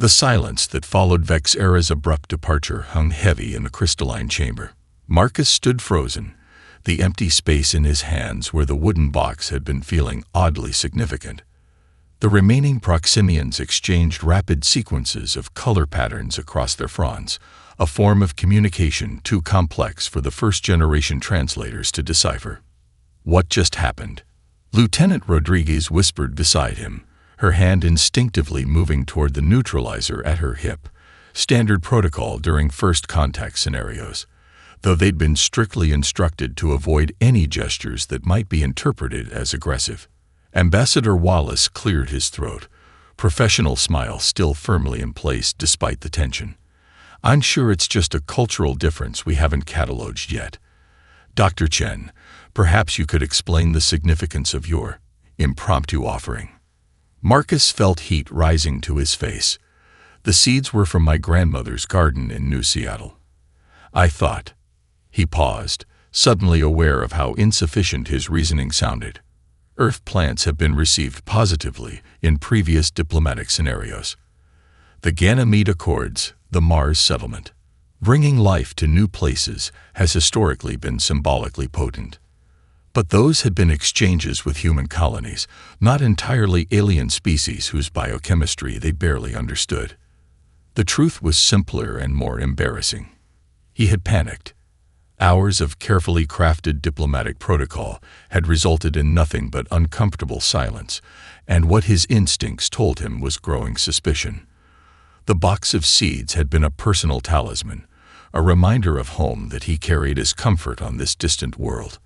The silence that followed Vexera's abrupt departure hung heavy in the crystalline chamber. Marcus stood frozen, the empty space in his hands where the wooden box had been feeling oddly significant. The remaining Proximians exchanged rapid sequences of color patterns across their fronts, a form of communication too complex for the first-generation translators to decipher. What just happened? Lieutenant Rodriguez whispered beside him, her hand instinctively moving toward the neutralizer at her hip, standard protocol during first contact scenarios, though they'd been strictly instructed to avoid any gestures that might be interpreted as aggressive. Ambassador Wallace cleared his throat, professional smile still firmly in place despite the tension. I'm sure it's just a cultural difference we haven't cataloged yet. Dr. Chen, perhaps you could explain the significance of your impromptu offering. Marcus felt heat rising to his face. The seeds were from my grandmother's garden in New Seattle. I thought. He paused, suddenly aware of how insufficient his reasoning sounded. Earth plants have been received positively in previous diplomatic scenarios. The Ganymede Accords, the Mars settlement. Bringing life to new places has historically been symbolically potent. But those had been exchanges with human colonies, not entirely alien species whose biochemistry they barely understood. The truth was simpler and more embarrassing. He had panicked. Hours of carefully crafted diplomatic protocol had resulted in nothing but uncomfortable silence, and what his instincts told him was growing suspicion. The box of seeds had been a personal talisman, a reminder of home that he carried as comfort on this distant world.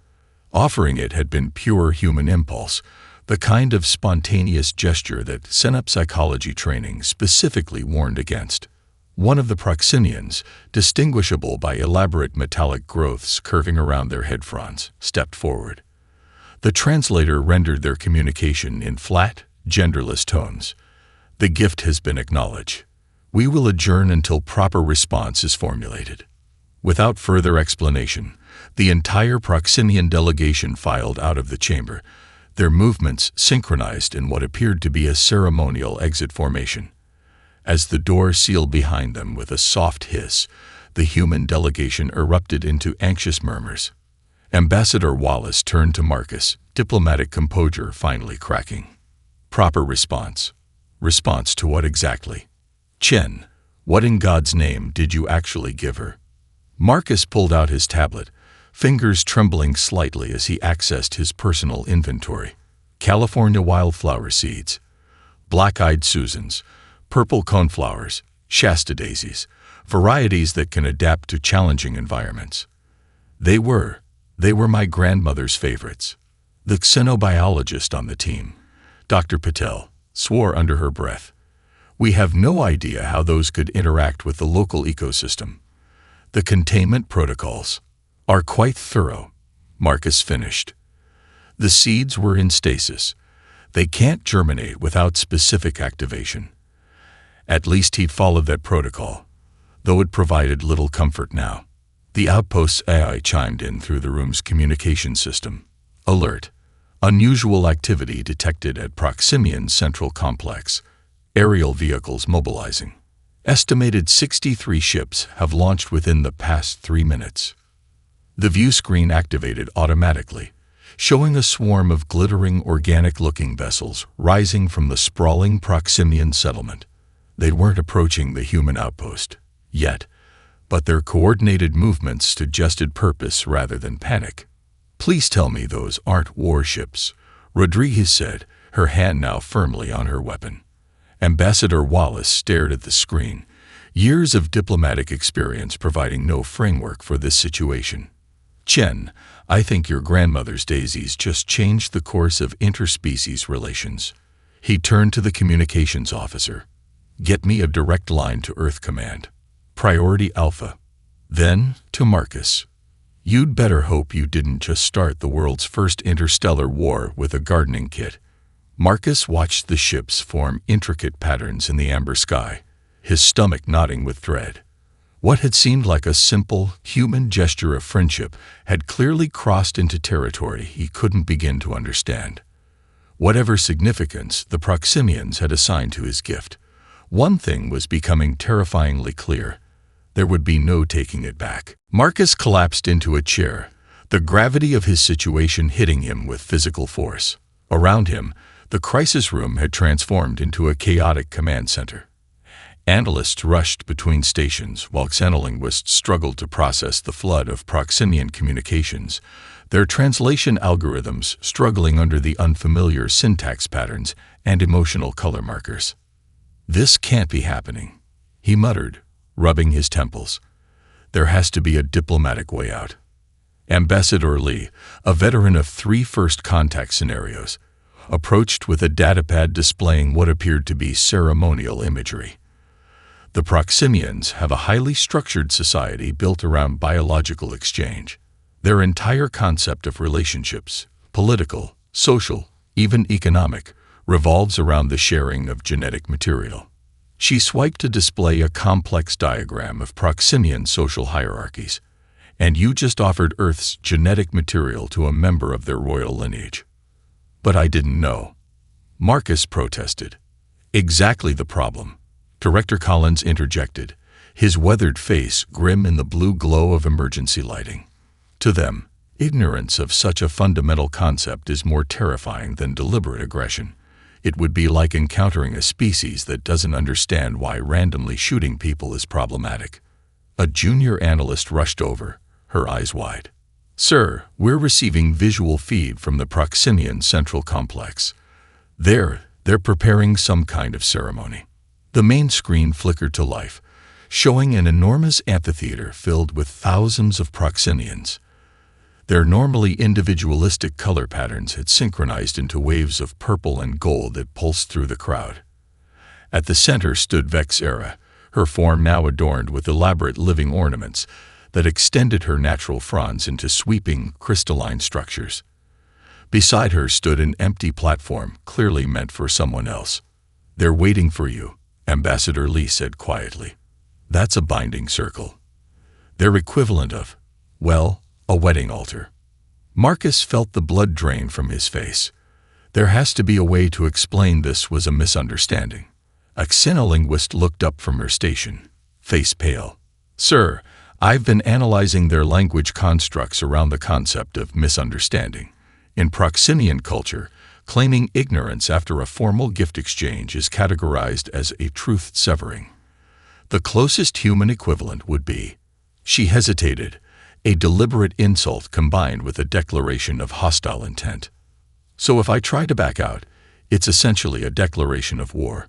Offering it had been pure human impulse, the kind of spontaneous gesture that Setup psychology training specifically warned against. One of the Proximians, distinguishable by elaborate metallic growths curving around their head fronts, stepped forward. The translator rendered their communication in flat, genderless tones. The gift has been acknowledged. We will adjourn until proper response is formulated. Without further explanation, the entire Proximian delegation filed out of the chamber, their movements synchronized in what appeared to be a ceremonial exit formation. As the door sealed behind them with a soft hiss, the human delegation erupted into anxious murmurs. Ambassador Wallace turned to Marcus, diplomatic composure finally cracking. Proper response. Response to what exactly? Chen, what in God's name did you actually give her? Marcus pulled out his tablet, fingers trembling slightly as he accessed his personal inventory. California wildflower seeds, black-eyed Susans, purple coneflowers, Shasta daisies, varieties that can adapt to challenging environments. They were my grandmother's favorites. The xenobiologist on the team, Dr. Patel, swore under her breath. We have no idea how those could interact with the local ecosystem. The containment protocols are quite thorough, Marcus finished. The seeds were in stasis. They can't germinate without specific activation. At least he'd followed that protocol, though it provided little comfort now. The outpost's AI chimed in through the room's communication system. Alert. Unusual activity detected at Proximian Central Complex. Aerial vehicles mobilizing. Estimated 63 ships have launched within the past 3 minutes. The view screen activated automatically, showing a swarm of glittering organic-looking vessels rising from the sprawling Proximian settlement. They weren't approaching the human outpost yet, but their coordinated movements suggested purpose rather than panic. Please tell me those aren't warships, Rodriguez said, her hand now firmly on her weapon. Ambassador Wallace stared at the screen, years of diplomatic experience providing no framework for this situation. Chen, I think your grandmother's daisies just changed the course of interspecies relations. He turned to the communications officer. Get me a direct line to Earth Command. Priority Alpha. Then, to Marcus. You'd better hope you didn't just start the world's first interstellar war with a gardening kit. Marcus watched the ships form intricate patterns in the amber sky, his stomach knotting with dread. What had seemed like a simple, human gesture of friendship had clearly crossed into territory he couldn't begin to understand. Whatever significance the Proximians had assigned to his gift, One thing was becoming terrifyingly clear. There would be no taking it back. Marcus collapsed into a chair, the gravity of his situation hitting him with physical force. Around him, the crisis room had transformed into a chaotic command center. Analysts rushed between stations while xenolinguists struggled to process the flood of Proximian communications, their translation algorithms struggling under the unfamiliar syntax patterns and emotional color markers. "This can't be happening," he muttered, rubbing his temples. "There has to be a diplomatic way out." Ambassador Lee, a veteran of 3 first contact scenarios, approached with a datapad displaying what appeared to be ceremonial imagery. The Proximians have a highly structured society built around biological exchange. Their entire concept of relationships, political, social, even economic, revolves around the sharing of genetic material. She swiped to display a complex diagram of Proximian social hierarchies. "And you just offered Earth's genetic material to a member of their royal lineage." "But I didn't know," Marcus protested. "Exactly the problem," Director Collins interjected, his weathered face grim in the blue glow of emergency lighting. "To them, ignorance of such a fundamental concept is more terrifying than deliberate aggression. It would be like encountering a species that doesn't understand why randomly shooting people is problematic." A junior analyst rushed over, her eyes wide. "Sir, we're receiving visual feed from the Proximian Central Complex. They're preparing some kind of ceremony." The main screen flickered to life, showing an enormous amphitheater filled with thousands of Proximians. Their normally individualistic color patterns had synchronized into waves of purple and gold that pulsed through the crowd. At the center stood Vexera, her form now adorned with elaborate living ornaments that extended her natural fronds into sweeping, crystalline structures. Beside her stood an empty platform, clearly meant for someone else. "They're waiting for you," Ambassador Lee said quietly. "That's a binding circle. Their equivalent of, well, a wedding altar." Marcus felt the blood drain from his face. There has to be a way to explain this was a misunderstanding. A xenolinguist looked up from her station, face pale. "Sir, I've been analyzing their language constructs around the concept of misunderstanding. In Proximian culture, claiming ignorance after a formal gift exchange is categorized as a truth severing. The closest human equivalent would be," she hesitated, "a deliberate insult combined with a declaration of hostile intent. So if I try to back out, it's essentially a declaration of war?"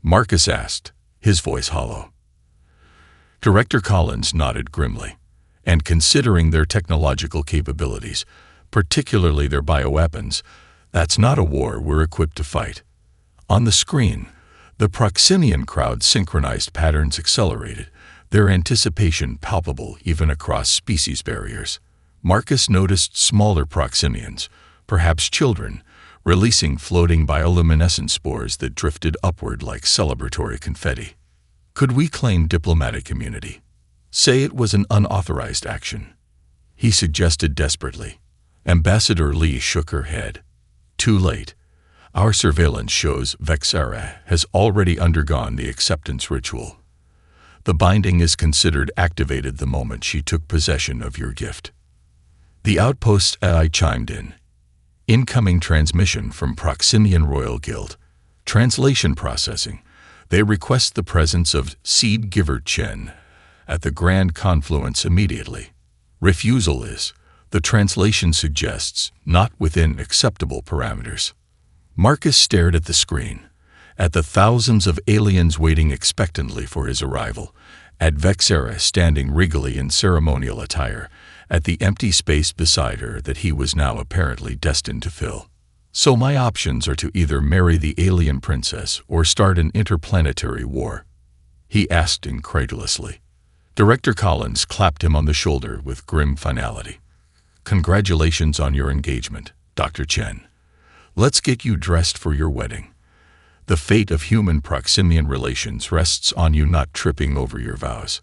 Marcus asked, his voice hollow. Director Collins nodded grimly. "And considering their technological capabilities, particularly their bioweapons, that's not a war we're equipped to fight." On the screen, the Proximian crowd synchronized patterns accelerated, their anticipation palpable even across species barriers. Marcus noticed smaller Proximians, perhaps children, releasing floating bioluminescent spores that drifted upward like celebratory confetti. "Could we claim diplomatic immunity? Say it was an unauthorized action," he suggested desperately. Ambassador Lee shook her head. "Too late. Our surveillance shows Vexera has already undergone the acceptance ritual. The binding is considered activated the moment she took possession of your gift." The outpost's AI chimed in. "Incoming transmission from Proximian Royal Guild. Translation processing. They request the presence of Seed Giver Chen at the Grand Confluence immediately. Refusal is, the translation suggests, not within acceptable parameters." Marcus stared at the screen, at the thousands of aliens waiting expectantly for his arrival, at Vexera standing regally in ceremonial attire, at the empty space beside her that he was now apparently destined to fill. "So my options are to either marry the alien princess or start an interplanetary war?" he asked incredulously. Director Collins clapped him on the shoulder with grim finality. "Congratulations on your engagement, Dr. Chen. Let's get you dressed for your wedding. The fate of human Proximian relations rests on you not tripping over your vows."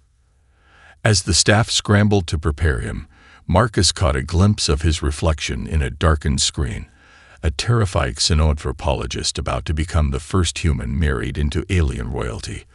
As the staff scrambled to prepare him, Marcus caught a glimpse of his reflection in a darkened screen, a terrified xenanthropologist about to become the first human married into alien royalty,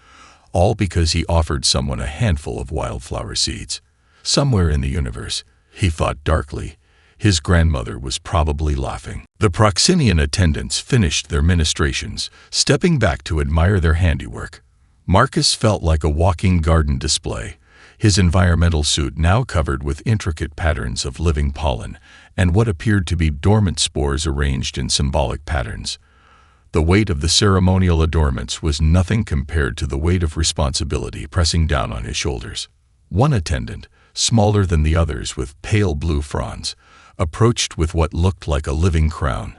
all because he offered someone a handful of wildflower seeds. Somewhere in the universe, he thought darkly, his grandmother was probably laughing. The Proximian attendants finished their ministrations, stepping back to admire their handiwork. Marcus felt like a walking garden display, his environmental suit now covered with intricate patterns of living pollen and what appeared to be dormant spores arranged in symbolic patterns. The weight of the ceremonial adornments was nothing compared to the weight of responsibility pressing down on his shoulders. One attendant, smaller than the others with pale blue fronds, approached with what looked like a living crown,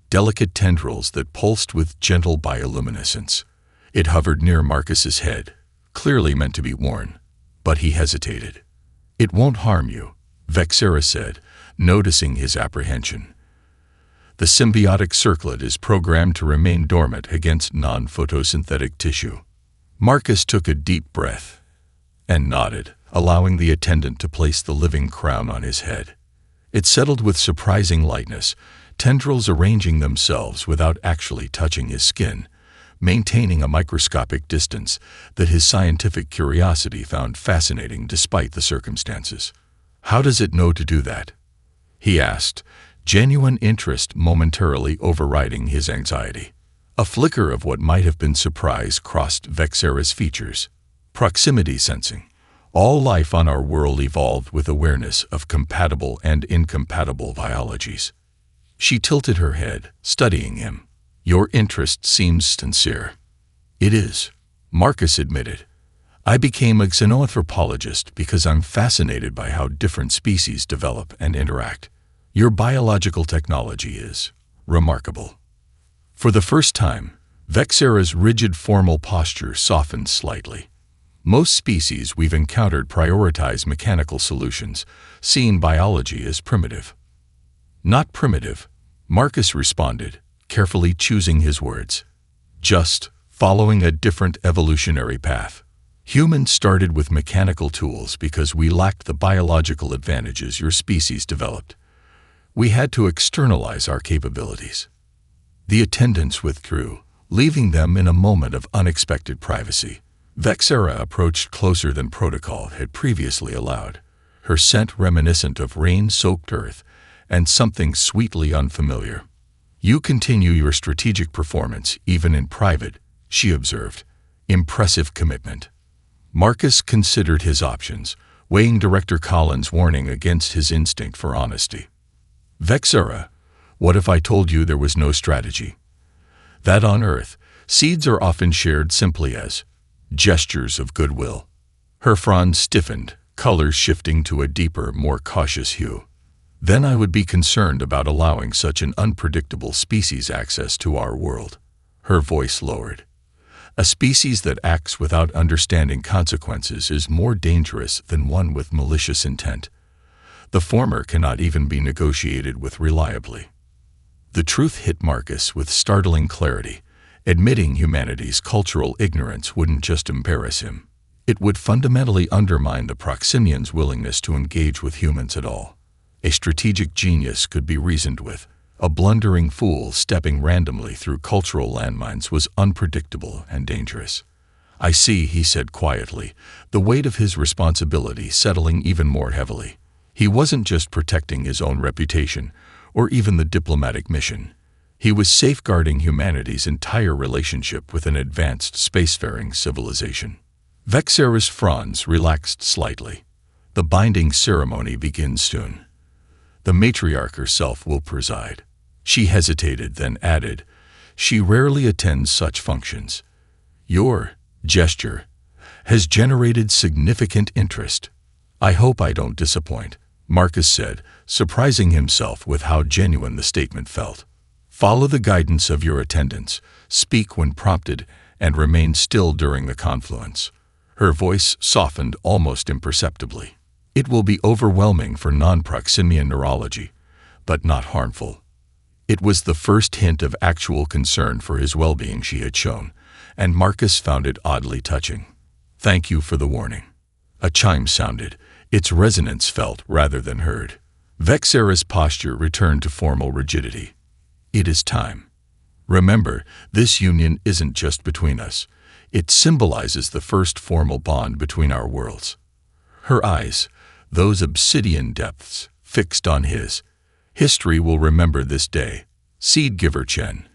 delicate tendrils that pulsed with gentle bioluminescence. It hovered near Marcus's head, clearly meant to be worn, but he hesitated. "It won't harm you," Vexera said, noticing his apprehension. "The symbiotic circlet is programmed to remain dormant against non-photosynthetic tissue." Marcus took a deep breath and nodded, allowing the attendant to place the living crown on his head. It settled with surprising lightness, tendrils arranging themselves without actually touching his skin, maintaining a microscopic distance that his scientific curiosity found fascinating despite the circumstances. "How does it know to do that?" he asked, genuine interest momentarily overriding his anxiety. A flicker of what might have been surprise crossed Vexera's features. "Proximity sensing. All life on our world evolved with awareness of compatible and incompatible biologies." She tilted her head, studying him. "Your interest seems sincere." "It is," Marcus admitted. "I became a xenanthropologist because I'm fascinated by how different species develop and interact. Your biological technology is remarkable." For the first time, Vexera's rigid formal posture softened slightly. Most species we've encountered prioritize mechanical solutions, seeing biology as primitive. "Not primitive," Marcus responded, carefully choosing his words. "Just following a different evolutionary path. Humans started with mechanical tools because we lacked the biological advantages your species developed. We had to externalize our capabilities." The attendants withdrew, leaving them in a moment of unexpected privacy. Vexera approached closer than protocol had previously allowed, her scent reminiscent of rain-soaked earth and something sweetly unfamiliar. "You continue your strategic performance even in private," she observed. "Impressive commitment." Marcus considered his options, weighing Director Collins' warning against his instinct for honesty. "Vexera, what if I told you there was no strategy? That on Earth, seeds are often shared simply as gestures of goodwill." Her frond stiffened, colors shifting to a deeper, more cautious hue. "Then I would be concerned about allowing such an unpredictable species access to our world." Her voice lowered. "A species that acts without understanding consequences is more dangerous than one with malicious intent. The former cannot even be negotiated with reliably." The truth hit Marcus with startling clarity. Admitting humanity's cultural ignorance wouldn't just embarrass him. It would fundamentally undermine the Proximians' willingness to engage with humans at all. A strategic genius could be reasoned with. A blundering fool stepping randomly through cultural landmines was unpredictable and dangerous. "I see," he said quietly, the weight of his responsibility settling even more heavily. He wasn't just protecting his own reputation, or even the diplomatic mission. He was safeguarding humanity's entire relationship with an advanced spacefaring civilization. Vexera's fronds relaxed slightly. "The binding ceremony begins soon. The matriarch herself will preside." She hesitated, then added, "She rarely attends such functions. Your gesture has generated significant interest. I hope I don't disappoint," Marcus said, surprising himself with how genuine the statement felt. "Follow the guidance of your attendants, speak when prompted, and remain still during the confluence." Her voice softened almost imperceptibly. "It will be overwhelming for non-Proximian neurology, but not harmful." It was the first hint of actual concern for his well-being she had shown, and Marcus found it oddly touching. "Thank you for the warning." A chime sounded, its resonance felt rather than heard. Vexera's posture returned to formal rigidity. It is time. Remember, this union isn't just between us. It symbolizes the first formal bond between our worlds. Her eyes, those obsidian depths, fixed on his. History will remember this day. Seed Giver Chen.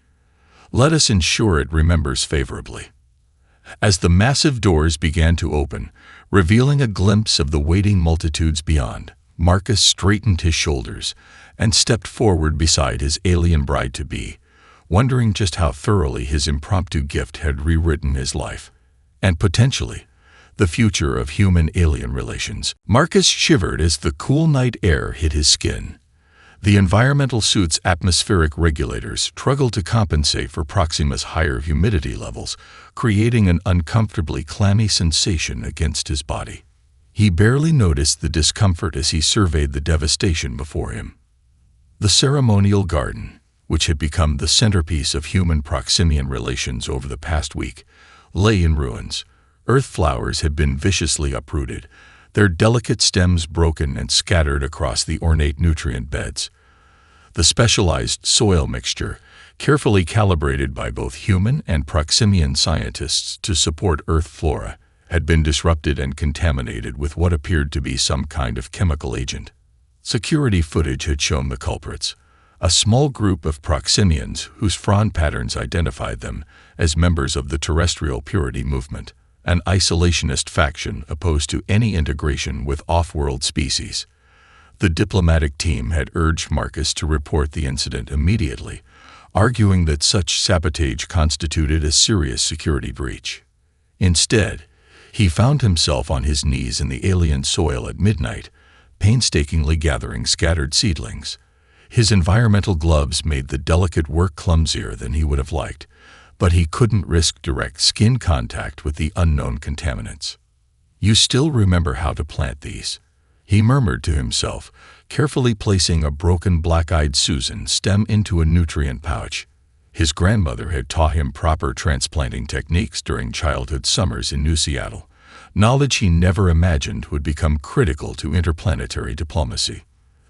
Let us ensure it remembers favorably. As the massive doors began to open, revealing a glimpse of the waiting multitudes beyond, Marcus straightened his shoulders and stepped forward beside his alien bride-to-be, wondering just how thoroughly his impromptu gift had rewritten his life, and potentially the future of human-alien relations. Marcus shivered as the cool night air hit his skin. The environmental suit's atmospheric regulators struggled to compensate for Proxima's higher humidity levels, creating an uncomfortably clammy sensation against his body. He barely noticed the discomfort as he surveyed the devastation before him. The ceremonial garden, which had become the centerpiece of human Proximian relations over the past week, lay in ruins. Earth flowers had been viciously uprooted, their delicate stems broken and scattered across the ornate nutrient beds. The specialized soil mixture, carefully calibrated by both human and Proximian scientists to support Earth flora, had been disrupted and contaminated with what appeared to be some kind of chemical agent. Security footage had shown the culprits, a small group of Proximians whose frond patterns identified them as members of the terrestrial purity movement, an isolationist faction opposed to any integration with off-world species. The diplomatic team had urged Marcus to report the incident immediately, arguing that such sabotage constituted a serious security breach. Instead, he found himself on his knees in the alien soil at midnight, painstakingly gathering scattered seedlings. His environmental gloves made the delicate work clumsier than he would have liked, but he couldn't risk direct skin contact with the unknown contaminants. "You still remember how to plant these," he murmured to himself, carefully placing a broken black-eyed Susan stem into a nutrient pouch. His grandmother had taught him proper transplanting techniques during childhood summers in New Seattle, knowledge he never imagined would become critical to interplanetary diplomacy.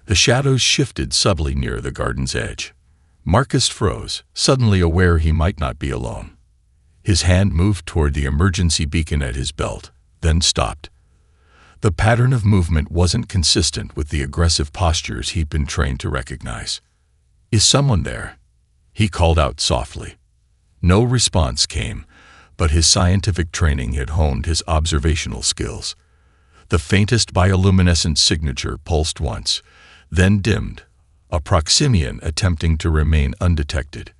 The shadows shifted subtly near the garden's edge. Marcus froze, suddenly aware he might not be alone. His hand moved toward the emergency beacon at his belt, then stopped. The pattern of movement wasn't consistent with the aggressive postures he'd been trained to recognize. "Is someone there?" he called out softly. No response came, but his scientific training had honed his observational skills. The faintest bioluminescent signature pulsed once, then dimmed, a Proximian attempting to remain undetected.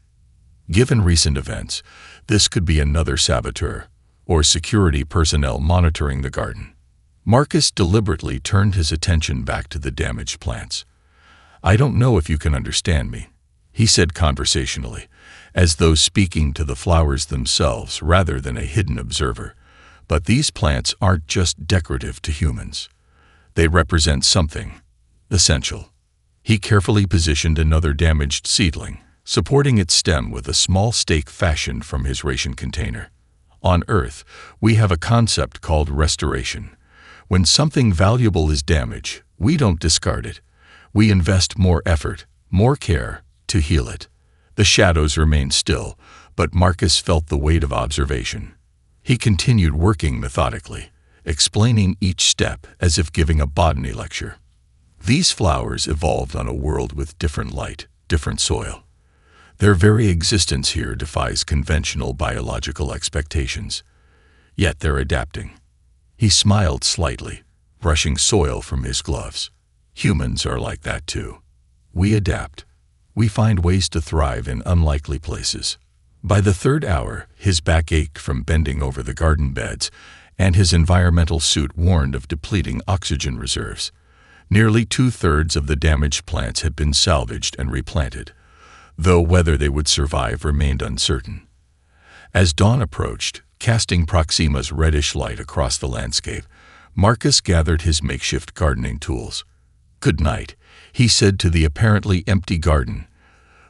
Given recent events, this could be another saboteur, or security personnel monitoring the garden. Marcus deliberately turned his attention back to the damaged plants. "I don't know if you can understand me," he said conversationally, as though speaking to the flowers themselves rather than a hidden observer, "but these plants aren't just decorative to humans. They represent something essential." He carefully positioned another damaged seedling, supporting its stem with a small stake fashioned from his ration container. "On Earth, we have a concept called restoration. When something valuable is damaged, we don't discard it. We invest more effort, more care, to heal it." The shadows remained still, but Marcus felt the weight of observation. He continued working methodically, explaining each step as if giving a botany lecture. These flowers evolved on a world with different light, different soil. Their very existence here defies conventional biological expectations. Yet they're adapting. He smiled slightly, brushing soil from his gloves. Humans are like that too. We adapt. We find ways to thrive in unlikely places. By the third hour, his back ached from bending over the garden beds, and his environmental suit warned of depleting oxygen reserves. Nearly 2/3 of the damaged plants had been salvaged and replanted, though whether they would survive remained uncertain. As dawn approached, casting Proxima's reddish light across the landscape, Marcus gathered his makeshift gardening tools. "Good night," he said to the apparently empty garden.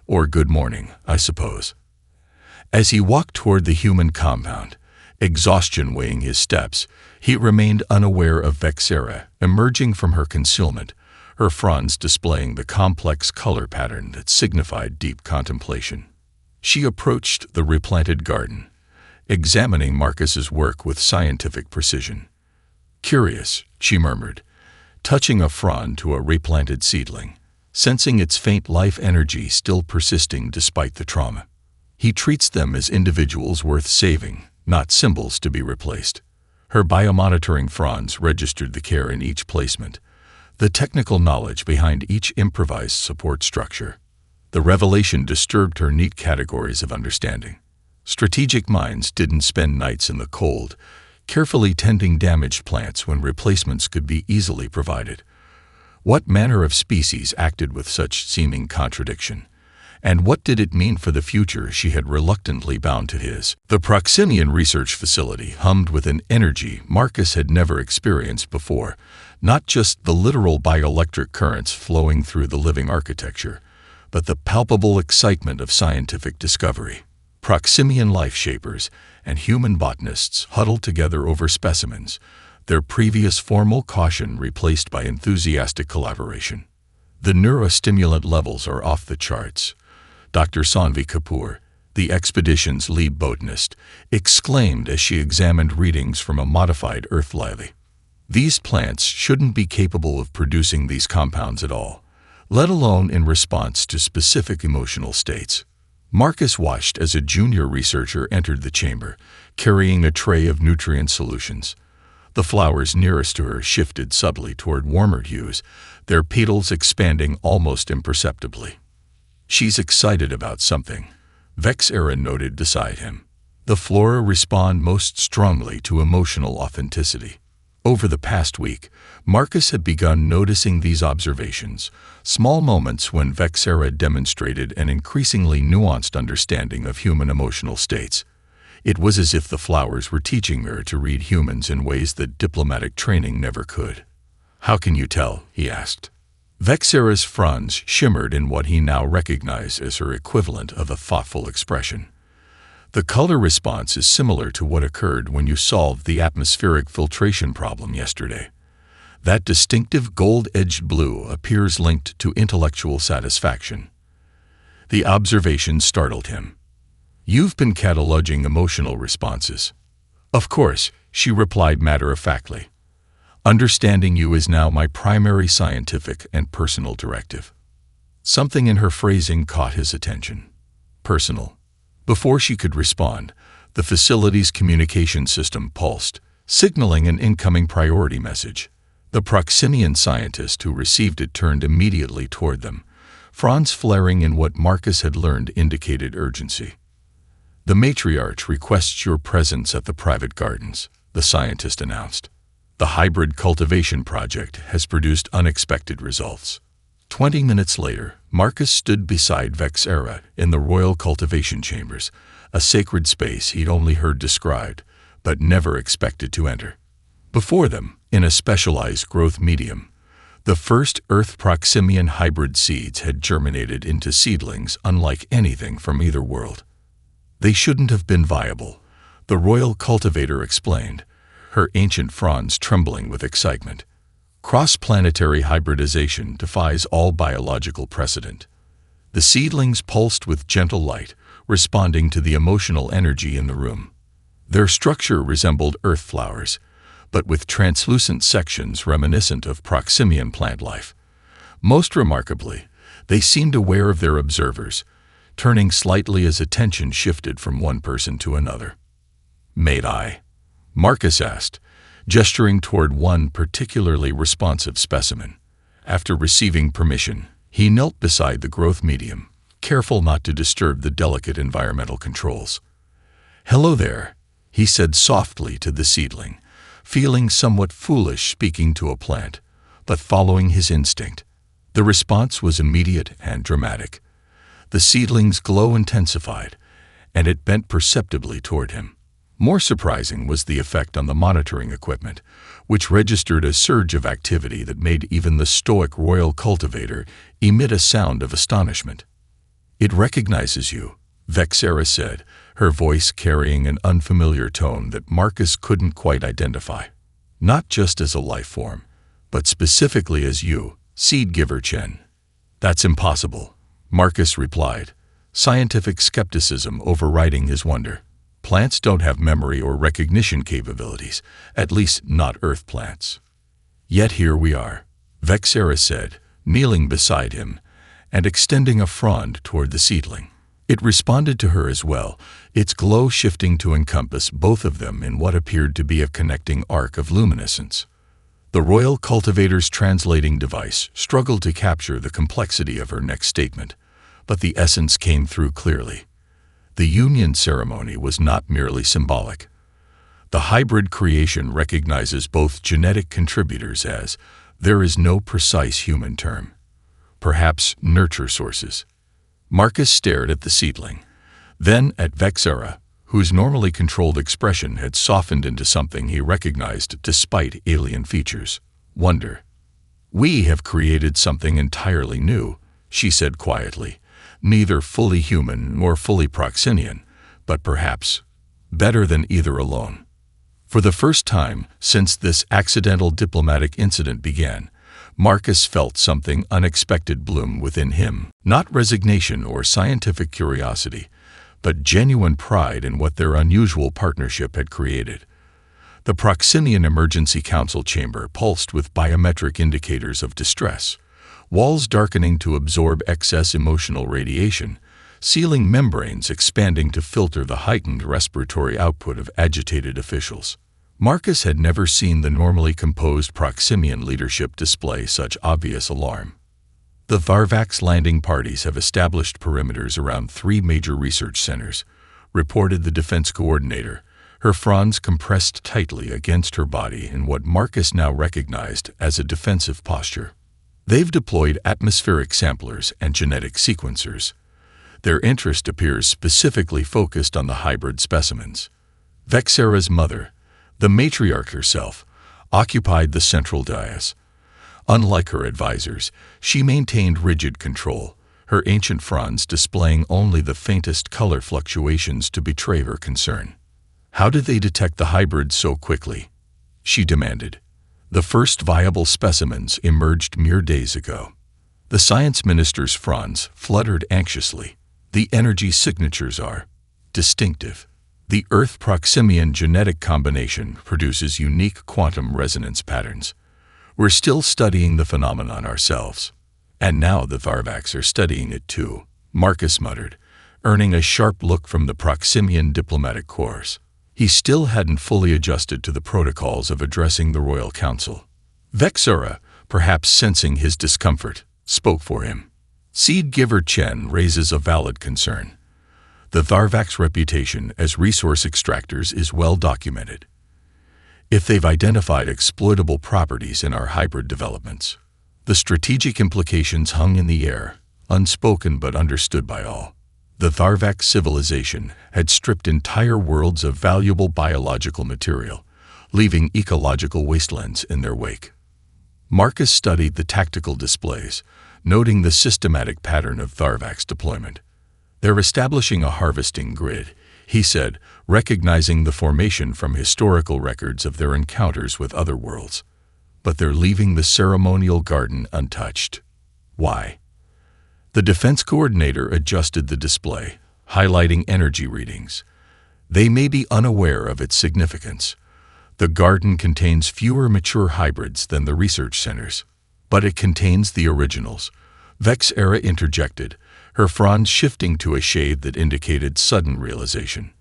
"Or good morning, I suppose." As he walked toward the human compound, exhaustion weighing his steps, he remained unaware of Vexera emerging from her concealment, her fronds displaying the complex color pattern that signified deep contemplation. She approached the replanted garden, examining Marcus's work with scientific precision. "Curious," she murmured, touching a frond to a replanted seedling, sensing its faint life energy still persisting despite the trauma. "He treats them as individuals worth saving, not symbols to be replaced." Her biomonitoring fronds registered the care in each placement, the technical knowledge behind each improvised support structure. The revelation disturbed her neat categories of understanding. Strategic minds didn't spend nights in the cold, carefully tending damaged plants when replacements could be easily provided. What manner of species acted with such seeming contradiction? And what did it mean for the future she had reluctantly bound to his? The Proximian research facility hummed with an energy Marcus had never experienced before, not just the literal bioelectric currents flowing through the living architecture, but the palpable excitement of scientific discovery. Proximian life shapers and human botanists huddled together over specimens, their previous formal caution replaced by enthusiastic collaboration. "The neurostimulant levels are off the charts," Dr. Sanvi Kapoor, the expedition's lead botanist, exclaimed as she examined readings from a modified earth lily. "These plants shouldn't be capable of producing these compounds at all, let alone in response to specific emotional states." Marcus watched as a junior researcher entered the chamber, carrying a tray of nutrient solutions. The flowers nearest to her shifted subtly toward warmer hues, their petals expanding almost imperceptibly. "She's excited about something," Vexera noted beside him. "The flora respond most strongly to emotional authenticity." Over the past week, Marcus had begun noticing these observations, small moments when Vexera demonstrated an increasingly nuanced understanding of human emotional states. It was as if the flowers were teaching her to read humans in ways that diplomatic training never could. "How can you tell?" he asked. Vexera's fronds shimmered in what he now recognized as her equivalent of a thoughtful expression. "The color response is similar to what occurred when you solved the atmospheric filtration problem yesterday. That distinctive gold-edged blue appears linked to intellectual satisfaction." The observation startled him. "You've been cataloging emotional responses." "Of course," she replied matter-of-factly. "Understanding you is now my primary scientific and personal directive." Something in her phrasing caught his attention. "Personal." Before she could respond, the facility's communication system pulsed, signaling an incoming priority message. The Proximian scientist who received it turned immediately toward them, fronds flaring in what Marcus had learned indicated urgency. "The matriarch requests your presence at the private gardens," the scientist announced. "The hybrid cultivation project has produced unexpected results." 20 minutes later, Marcus stood beside Vexera in the royal cultivation chambers, a sacred space he'd only heard described, but never expected to enter. Before them, in a specialized growth medium, the first Earth Proximian hybrid seeds had germinated into seedlings unlike anything from either world. "They shouldn't have been viable," the royal cultivator explained, her ancient fronds trembling with excitement. "Cross-planetary hybridization defies all biological precedent." The seedlings pulsed with gentle light, responding to the emotional energy in the room. Their structure resembled earth flowers, but with translucent sections reminiscent of Proximian plant life. Most remarkably, they seemed aware of their observers, turning slightly as attention shifted from one person to another. "May I?" Marcus asked, gesturing toward one particularly responsive specimen. After receiving permission, he knelt beside the growth medium, careful not to disturb the delicate environmental controls. "Hello there," he said softly to the seedling, feeling somewhat foolish speaking to a plant, but following his instinct. The response was immediate and dramatic. The seedling's glow intensified, and it bent perceptibly toward him. More surprising was the effect on the monitoring equipment, which registered a surge of activity that made even the stoic royal cultivator emit a sound of astonishment. "It recognizes you," Vexera said, her voice carrying an unfamiliar tone that Marcus couldn't quite identify. "Not just as a life form, but specifically as you, Seed giver Chen. That's impossible, Marcus replied, scientific skepticism overriding his wonder. Plants don't have memory or recognition capabilities, at least not Earth plants. Yet here we are, Vexera said, kneeling beside him and extending a frond toward the seedling. It responded to her as well, its glow shifting to encompass both of them in what appeared to be a connecting arc of luminescence. The royal cultivator's translating device struggled to capture the complexity of her next statement, but the essence came through clearly. The union ceremony was not merely symbolic. The hybrid creation recognizes both genetic contributors as, there is no precise human term. Perhaps nurture sources. Marcus stared at the seedling, then at Vexera, whose normally controlled expression had softened into something he recognized despite alien features. Wonder. We have created something entirely new, she said quietly, neither fully human nor fully Proxinian, but perhaps better than either alone. For the first time since this accidental diplomatic incident began, Marcus felt something unexpected bloom within him, not resignation or scientific curiosity, but genuine pride in what their unusual partnership had created. The Proxinian Emergency Council chamber pulsed with biometric indicators of distress, walls darkening to absorb excess emotional radiation, ceiling membranes expanding to filter the heightened respiratory output of agitated officials. Marcus had never seen the normally composed Proximian leadership display such obvious alarm. The Tharvax landing parties have established perimeters around 3 major research centers, reported the defense coordinator, her fronds compressed tightly against her body in what Marcus now recognized as a defensive posture. They've deployed atmospheric samplers and genetic sequencers. Their interest appears specifically focused on the hybrid specimens. Vexera's mother, the matriarch herself, occupied the central dais. Unlike her advisors, she maintained rigid control, her ancient fronds displaying only the faintest color fluctuations to betray her concern. How did they detect the hybrids so quickly? She demanded. The first viable specimens emerged mere days ago. The science minister's fronds fluttered anxiously. The energy signatures are distinctive. The Earth-Proximian genetic combination produces unique quantum resonance patterns. We're still studying the phenomenon ourselves. And now the Tharvax are studying it too, Marcus muttered, earning a sharp look from the Proximian diplomatic corps. He still hadn't fully adjusted to the protocols of addressing the Royal Council. Vexera, perhaps sensing his discomfort, spoke for him. Seed giver Chen raises a valid concern. The Tharvax reputation as resource extractors is well documented. If they've identified exploitable properties in our hybrid developments, the strategic implications hung in the air, unspoken but understood by all. The Tharvax civilization had stripped entire worlds of valuable biological material, leaving ecological wastelands in their wake. Marcus studied the tactical displays, noting the systematic pattern of Tharvax deployment. They're establishing a harvesting grid, he said, recognizing the formation from historical records of their encounters with other worlds. But they're leaving the ceremonial garden untouched. Why? The defense coordinator adjusted the display, highlighting energy readings. They may be unaware of its significance. The garden contains fewer mature hybrids than the research centers, but it contains the originals. Vexera interjected, her fronds shifting to a shade that indicated sudden realization.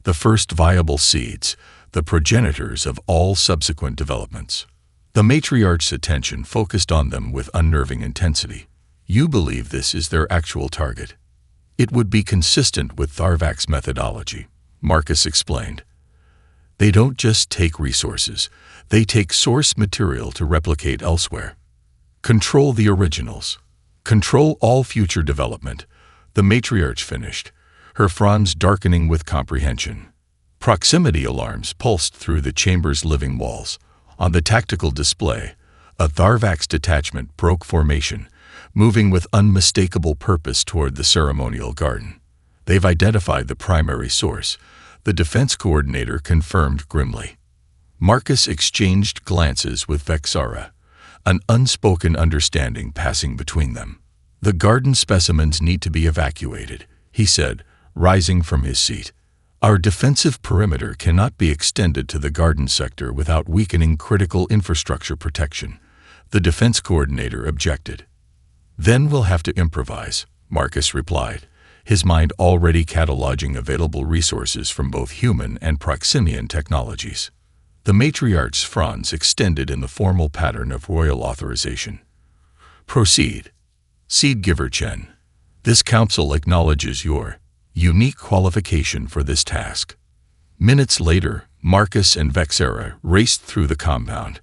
The first viable seeds, the progenitors of all subsequent developments. The matriarch's attention focused on them with unnerving intensity. You believe this is their actual target. It would be consistent with Tharvax methodology, Marcus explained. They don't just take resources, they take source material to replicate elsewhere. Control the originals. Control all future development, the matriarch finished, her fronds darkening with comprehension. Proximity alarms pulsed through the chamber's living walls. On the tactical display, a Tharvax detachment broke formation, moving with unmistakable purpose toward the ceremonial garden. They've identified the primary source, the defense coordinator confirmed grimly. Marcus exchanged glances with Vexera, an unspoken understanding passing between them. "The garden specimens need to be evacuated," he said, rising from his seat. "Our defensive perimeter cannot be extended to the garden sector without weakening critical infrastructure protection." The defense coordinator objected. "Then we'll have to improvise," Marcus replied, his mind already cataloging available resources from both human and Proximian technologies. The matriarch's fronds extended in the formal pattern of royal authorization. "Proceed. Seed Giver Chen. This council acknowledges your unique qualification for this task." Minutes later, Marcus and Vexera raced through the compound,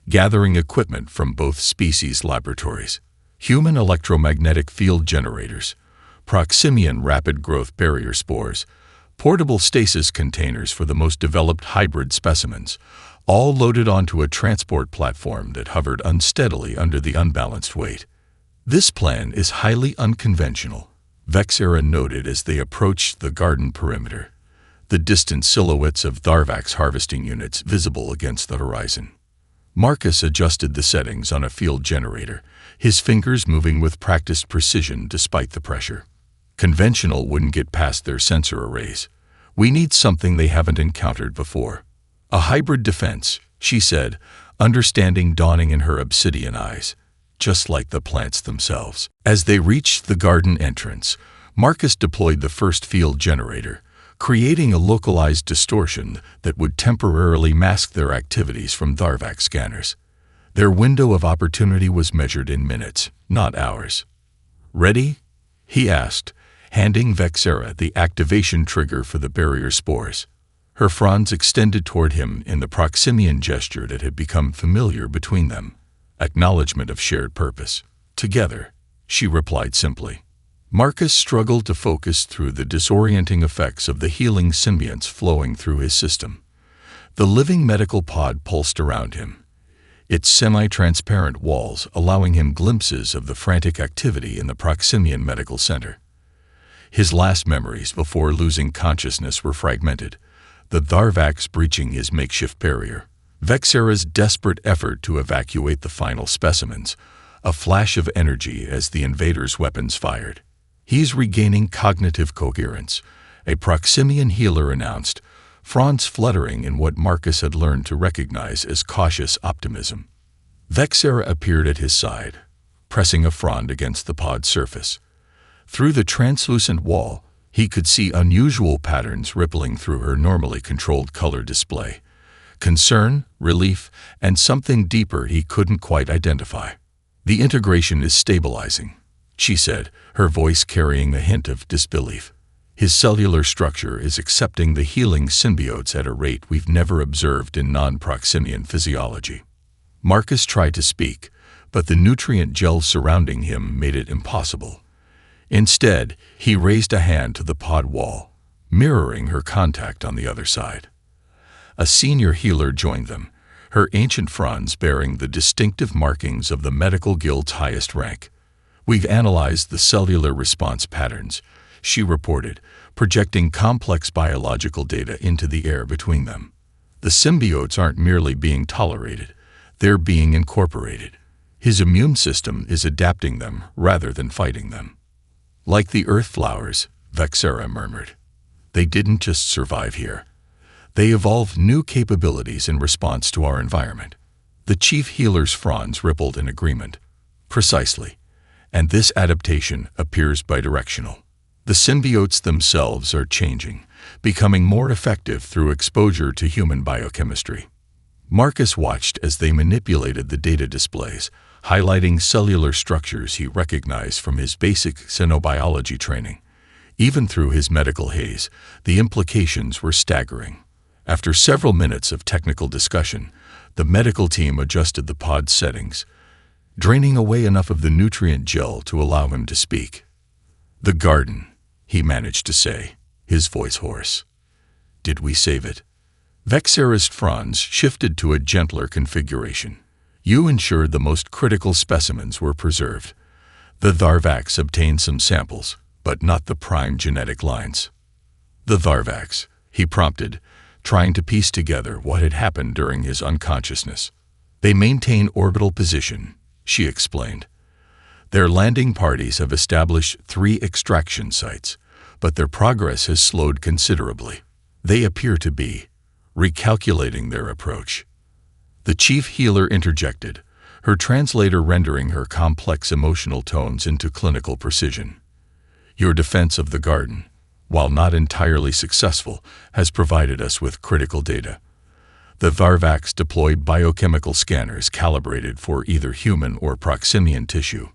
gathering equipment from both species' laboratories: human electromagnetic field generators, Proximian rapid growth barrier spores, portable stasis containers for the most developed hybrid specimens, all loaded onto a transport platform that hovered unsteadily under the unbalanced weight. "This plan is highly unconventional," Vexera noted as they approached the garden perimeter, the distant silhouettes of Tharvax harvesting units visible against the horizon. Marcus adjusted the settings on a field generator, his fingers moving with practiced precision despite the pressure. "Conventional wouldn't get past their sensor arrays. We need something they haven't encountered before." "A hybrid defense," she said, understanding dawning in her obsidian eyes, just like the plants themselves. As they reached the garden entrance, Marcus deployed the first field generator, creating a localized distortion that would temporarily mask their activities from Tharvax scanners. Their window of opportunity was measured in minutes, not hours. "Ready?" he asked, handing Vexera the activation trigger for the barrier spores. Her fronds extended toward him in the Proximian gesture that had become familiar between them. Acknowledgement of shared purpose. "Together," she replied simply. Marcus struggled to focus through the disorienting effects of the healing symbionts flowing through his system. The living medical pod pulsed around him, its semi-transparent walls allowing him glimpses of the frantic activity in the Proximian Medical Center. His last memories before losing consciousness were fragmented, the Tharvax breaching his makeshift barrier, Vexera's desperate effort to evacuate the final specimens, a flash of energy as the invaders' weapons fired. "He's regaining cognitive coherence," a Proximian healer announced, fronds fluttering in what Marcus had learned to recognize as cautious optimism. Vexera appeared at his side, pressing a frond against the pod's surface. Through the translucent wall, he could see unusual patterns rippling through her normally controlled color display. Concern, relief, and something deeper he couldn't quite identify. "The integration is stabilizing," she said, her voice carrying a hint of disbelief. "His cellular structure is accepting the healing symbiotes at a rate we've never observed in non-Proximian physiology." Marcus tried to speak, but the nutrient gel surrounding him made it impossible. Instead, he raised a hand to the pod wall, mirroring her contact on the other side. A senior healer joined them, her ancient fronds bearing the distinctive markings of the medical guild's highest rank. "We've analyzed the cellular response patterns," she reported, projecting complex biological data into the air between them. "The symbiotes aren't merely being tolerated, they're being incorporated. His immune system is adapting them rather than fighting them." "Like the earth flowers," Vexera murmured. "They didn't just survive here. They evolved new capabilities in response to our environment." The chief healer's fronds rippled in agreement. "Precisely. And this adaptation appears bidirectional. The symbiotes themselves are changing, becoming more effective through exposure to human biochemistry." Marcus watched as they manipulated the data displays, highlighting cellular structures he recognized from his basic xenobiology training. Even through his medical haze, the implications were staggering. After several minutes of technical discussion, the medical team adjusted the pod settings, draining away enough of the nutrient gel to allow him to speak. "The garden," he managed to say, his voice hoarse. "Did we save it?" Vexera's fronds shifted to a gentler configuration. "You ensured the most critical specimens were preserved. The Tharvax obtained some samples, but not the prime genetic lines." "The Tharvax," he prompted, trying to piece together what had happened during his unconsciousness. They maintain orbital position, she explained. Their landing parties have established 3 extraction sites, but their progress has slowed considerably. They appear to be recalculating their approach. The chief healer interjected, her translator rendering her complex emotional tones into clinical precision. Your defense of the garden, while not entirely successful, has provided us with critical data. The Varvax deployed biochemical scanners calibrated for either human or proximian tissue.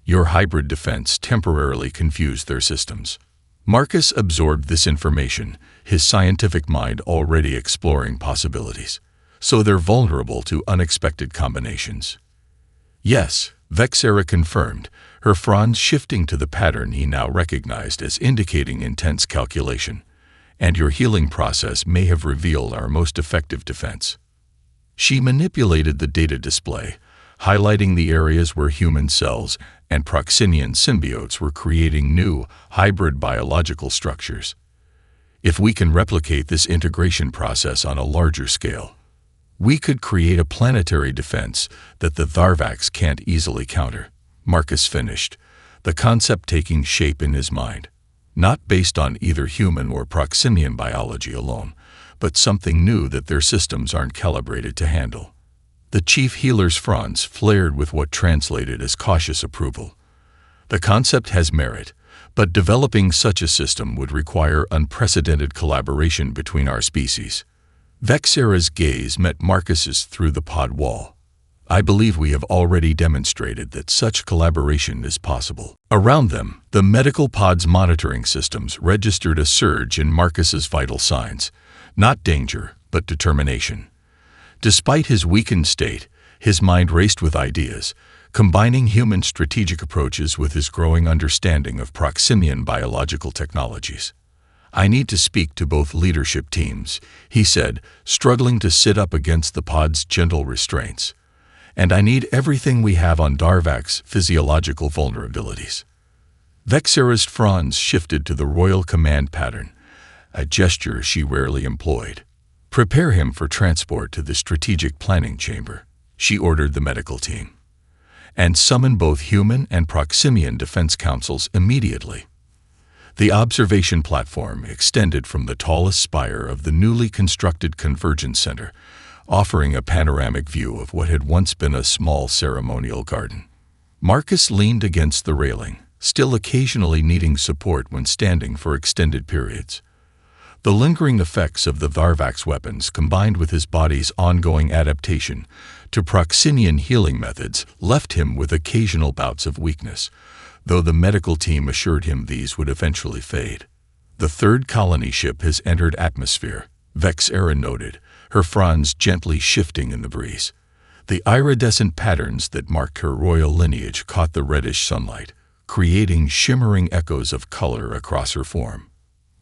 Your hybrid defense temporarily confused their systems. Marcus absorbed this information, his scientific mind already exploring possibilities. So they're vulnerable to unexpected combinations. Yes, Vexera confirmed, her fronds shifting to the pattern he now recognized as indicating intense calculation. And your healing process may have revealed our most effective defense. She manipulated the data display, highlighting the areas where human cells and proximian symbiotes were creating new, hybrid biological structures. If we can replicate this integration process on a larger scale, we could create a planetary defense that the Varvax can't easily counter. Marcus finished, the concept taking shape in his mind. Not based on either human or proximian biology alone, but something new that their systems aren't calibrated to handle. The chief healer's fronds flared with what translated as cautious approval. The concept has merit, but developing such a system would require unprecedented collaboration between our species. Vexera's gaze met Marcus's through the pod wall. I believe we have already demonstrated that such collaboration is possible. Around them, the medical pod's monitoring systems registered a surge in Marcus's vital signs. Not danger, but determination. Despite his weakened state, his mind raced with ideas, combining human strategic approaches with his growing understanding of proximian biological technologies. I need to speak to both leadership teams, he said, struggling to sit up against the pod's gentle restraints. And I need everything we have on Darvak's physiological vulnerabilities. Vexera's fronds shifted to the royal command pattern, a gesture she rarely employed. Prepare him for transport to the strategic planning chamber, she ordered the medical team. And summon both human and proximian defense councils immediately. The observation platform extended from the tallest spire of the newly constructed Convergence Center, offering a panoramic view of what had once been a small ceremonial garden. Marcus leaned against the railing, still occasionally needing support when standing for extended periods. The lingering effects of the Varvax weapons combined with his body's ongoing adaptation to proximian healing methods left him with occasional bouts of weakness, though the medical team assured him these would eventually fade. The third colony ship has entered atmosphere, Vexera noted, her fronds gently shifting in the breeze. The iridescent patterns that marked her royal lineage caught the reddish sunlight, creating shimmering echoes of color across her form.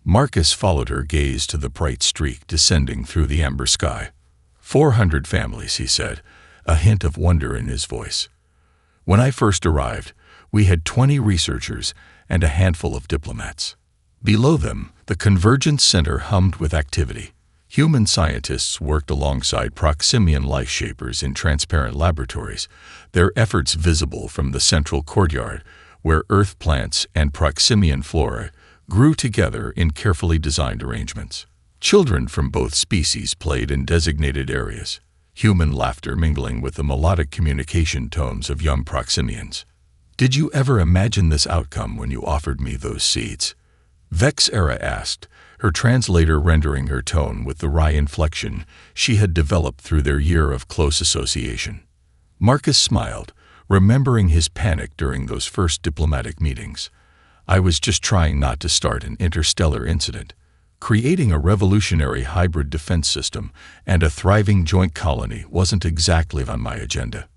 Marcus followed her gaze to the bright streak descending through the amber sky. 400 families, he said, a hint of wonder in his voice. When I first arrived, we had 20 researchers and a handful of diplomats. Below them, the Convergence Center hummed with activity. Human scientists worked alongside proximian life shapers in transparent laboratories, their efforts visible from the central courtyard, where earth plants and proximian flora grew together in carefully designed arrangements. Children from both species played in designated areas, human laughter mingling with the melodic communication tones of young proximians. Did you ever imagine this outcome when you offered me those seeds? Vexera asked, her translator rendering her tone with the wry inflection she had developed through their year of close association. Marcus smiled, remembering his panic during those first diplomatic meetings. I was just trying not to start an interstellar incident. Creating a revolutionary hybrid defense system and a thriving joint colony wasn't exactly on my agenda.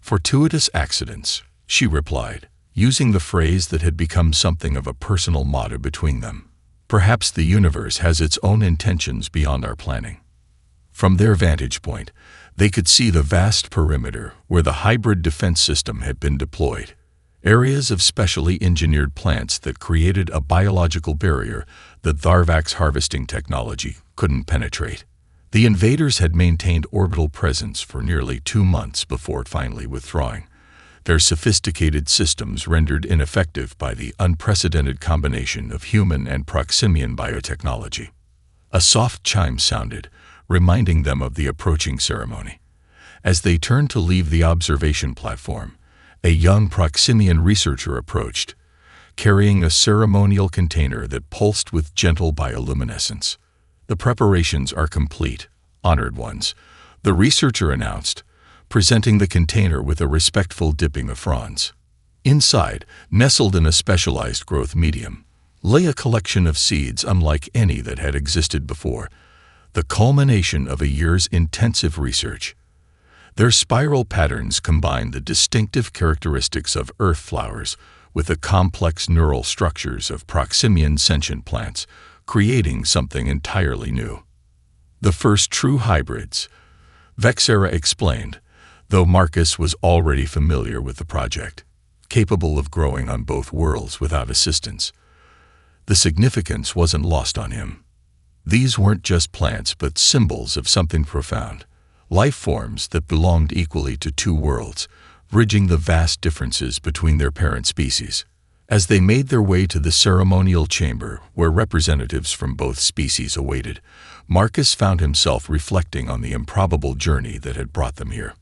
Fortuitous accidents, she replied, using the phrase that had become something of a personal motto between them. Perhaps the universe has its own intentions beyond our planning. From their vantage point, they could see the vast perimeter where the hybrid defense system had been deployed. Areas of specially engineered plants that created a biological barrier that Tharvax harvesting technology couldn't penetrate. The invaders had maintained orbital presence for nearly 2 months before finally withdrawing, their sophisticated systems rendered ineffective by the unprecedented combination of human and Proximian biotechnology. A soft chime sounded, reminding them of the approaching ceremony. As they turned to leave the observation platform, a young Proximian researcher approached, carrying a ceremonial container that pulsed with gentle bioluminescence. "The preparations are complete, honored ones," the researcher announced, presenting the container with a respectful dipping of fronds. Inside, nestled in a specialized growth medium, lay a collection of seeds unlike any that had existed before, the culmination of a year's intensive research. Their spiral patterns combined the distinctive characteristics of earth flowers with the complex neural structures of Proximian sentient plants, creating something entirely new. "The first true hybrids," Vexera explained, though Marcus was already familiar with the project, capable of growing on both worlds without assistance. The significance wasn't lost on him. These weren't just plants but symbols of something profound, life forms that belonged equally to two worlds, bridging the vast differences between their parent species. As they made their way to the ceremonial chamber, where representatives from both species awaited, Marcus found himself reflecting on the improbable journey that had brought them here.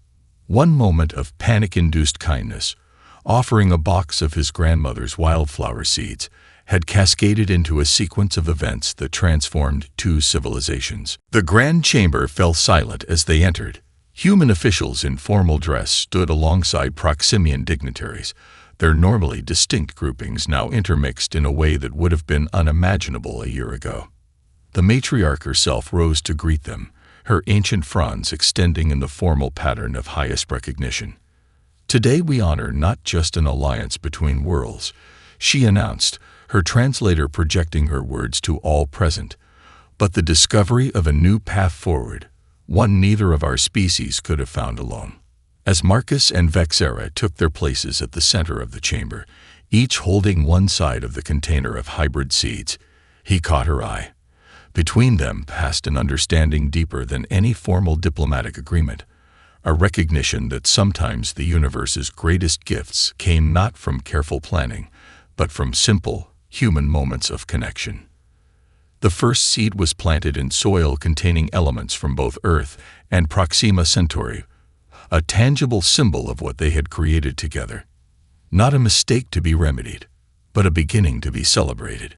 One moment of panic-induced kindness, offering a box of his grandmother's wildflower seeds, had cascaded into a sequence of events that transformed two civilizations. The grand chamber fell silent as they entered. Human officials in formal dress stood alongside Proximian dignitaries, their normally distinct groupings now intermixed in a way that would have been unimaginable a year ago. The matriarch herself rose to greet them, her ancient fronds extending in the formal pattern of highest recognition. "Today we honor not just an alliance between worlds," she announced, her translator projecting her words to all present, "but the discovery of a new path forward, one neither of our species could have found alone." As Marcus and Vexera took their places at the center of the chamber, each holding one side of the container of hybrid seeds, he caught her eye. Between them passed an understanding deeper than any formal diplomatic agreement, a recognition that sometimes the universe's greatest gifts came not from careful planning, but from simple, human moments of connection. The first seed was planted in soil containing elements from both Earth and Proxima Centauri, a tangible symbol of what they had created together. Not a mistake to be remedied, but a beginning to be celebrated.